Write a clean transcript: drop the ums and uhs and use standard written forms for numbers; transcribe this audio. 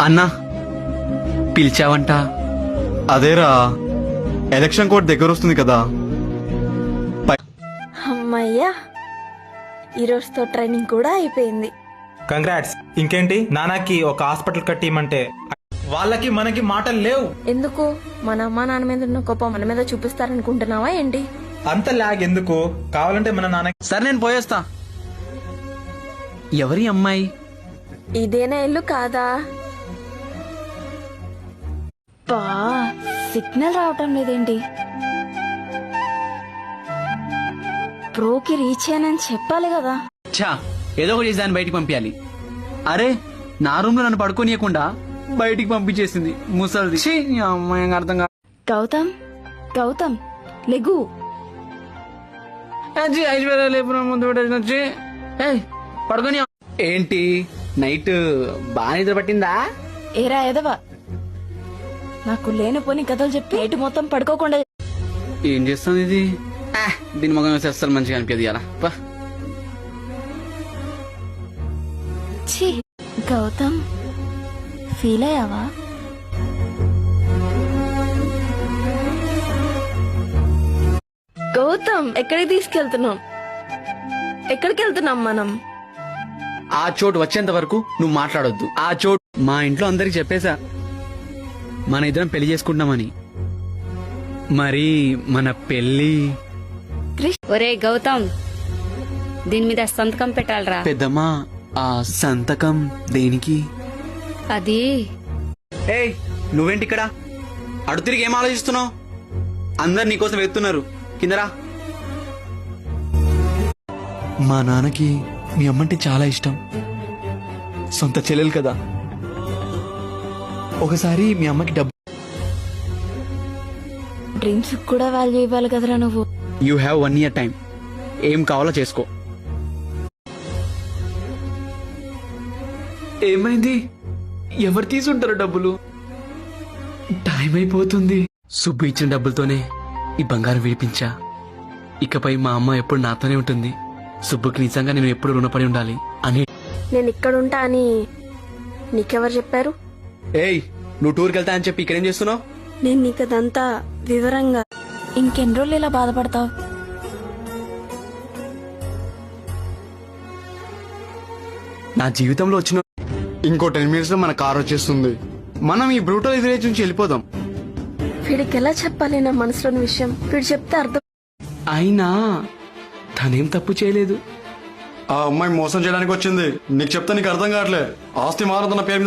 అన్నా పిలిచావంట? అదేరా, election code దగ్గర వస్తుంది కదా. అమ్మయ్యా, ఈరోజుతో ట్రైనింగ్ కూడా అయిపోయింది. కంగ్రాట్స్. ఇంకేంటి, నాన్నకి ఒక హాస్పిటల్ కట్టిమంటే వాళ్ళకి మనకి మాటలు లేవు. ఎందుకు? మన అమ్మా నాన్న మీద ఉన్న కోపం మన మీద చూపిస్తారనుకుంటున్నావా ఏంటి? అంత లాగ్ ఎందుకు? కావాలంటే మన నాన్న. సరే నేను పోయేస్తా. ఎవరి అమ్మాయి? ఇదేనా ఇల్లు కాదా? బా, సిగ్నల్ రావటం లేదేంటి? ప్రోకి రీచ్ అయ్యానని చెప్పాలి కదా. ఛా, ఏదో ఒకటి చేసి దాన్ని బయటికి పంపించాలి. అరే, నా రూమ్ లో నన్ను పడుకోనియకుండా బయటికి పంపించేసింది ముసలిది. ఛీ, నీ అమ్మాయి అర్థం కాదు. గౌతమ్, గౌతమ్ లెగు. పడుకొని ఏంటి నైట్ బాగా నిద్ర పట్టిందా? ఏరా ఎదవా, నాకు లేనిపోని కథలు చెప్పి నైట్ మొత్తం పడుకోకుండా. ఏం చేస్తుంది ఇది? దీని మొగం వేస్తే అస్సలు మంచిగా అనిపించదు అలా. ఛీ, గౌతమ్ ఫీల్ అయ్యావా? గౌతమ్, ఎక్కడికి తీసుకెళ్తున్నాం? ఎక్కడికి వెళ్తున్నాం మనం? ఆ చోటు వచ్చేంత వరకు నువ్వు మాట్లాడొద్దు. ఆ చోటు మా ఇంట్లో అందరికి చెప్పేశా మన ఇద్దరం పెళ్లి చేసుకుంటున్నామని. మరి మన పెళ్లి? ఒరే గౌతమ్, దీని మీద సంతకం పెట్టాలరా. పెద్దమ్మా, ఆ సంతకం దేనికి? అది ఏయ్, నువ్వేంటి ఇక్కడ? అడు తిరిగి ఏం ఆలోచిస్తున్నావు? అందరు నీకోసం వెతున్నారు. కిందరా. మా నాన్నకి మీ అమ్మంటే చాలా ఇష్టం. సొంత చెల్లెలు కదా. ఒకసారి మీ అమ్మకి డబ్బు. డ్రీమ్స్ కూడా వాల్యూ ఇవ్వాలి కదరా నువ్వు. You have 1 year time. ఏం కావాలో చేసుకో. ఏమైంది? ఎవరు తీసుంటారు డబ్బులు? టైం అయిపోతుంది. సుబ్బు ఇచ్చిన డబ్బులతోనే ఈ బంగారం విడిపించా. ఇకపై మా అమ్మ ఎప్పుడు నాతోనే ఉంటుంది. సుబ్బుకి నిజంగా నేను ఎప్పుడు రుణపడి ఉండాలి అని. నేను ఇక్కడుంటా అని నీకెవరు చెప్పారు? ఏయ్, నువ్వు టూర్కి వెళ్తా అని చెప్పి ఇక్కడేం చేస్తున్నావు? నేను నీకదంతా వివరంగా. ఇంకెన్ని రోజులు ఇలా బాధపడతావు? నా జీవితంలో వచ్చిన ఇంకో 10 minutes లో మన కార్ వచ్చేస్తుంది. మనం ఈ బ్రూటల్ విలేజ్ నుంచి వెళ్ళిపోదాం. వీడికి ఎలా చెప్పాలి నా మనసులోని విషయం? వీడు చెప్తే అర్థం. అయినా తనేం తప్పు చేయలేదు. ఆ అమ్మాయి మోసం చేయడానికి వచ్చింది. నీకు చెప్తే నీకు అర్థం కావట్లే. ఆస్తి మారుతున్న పేరు మీద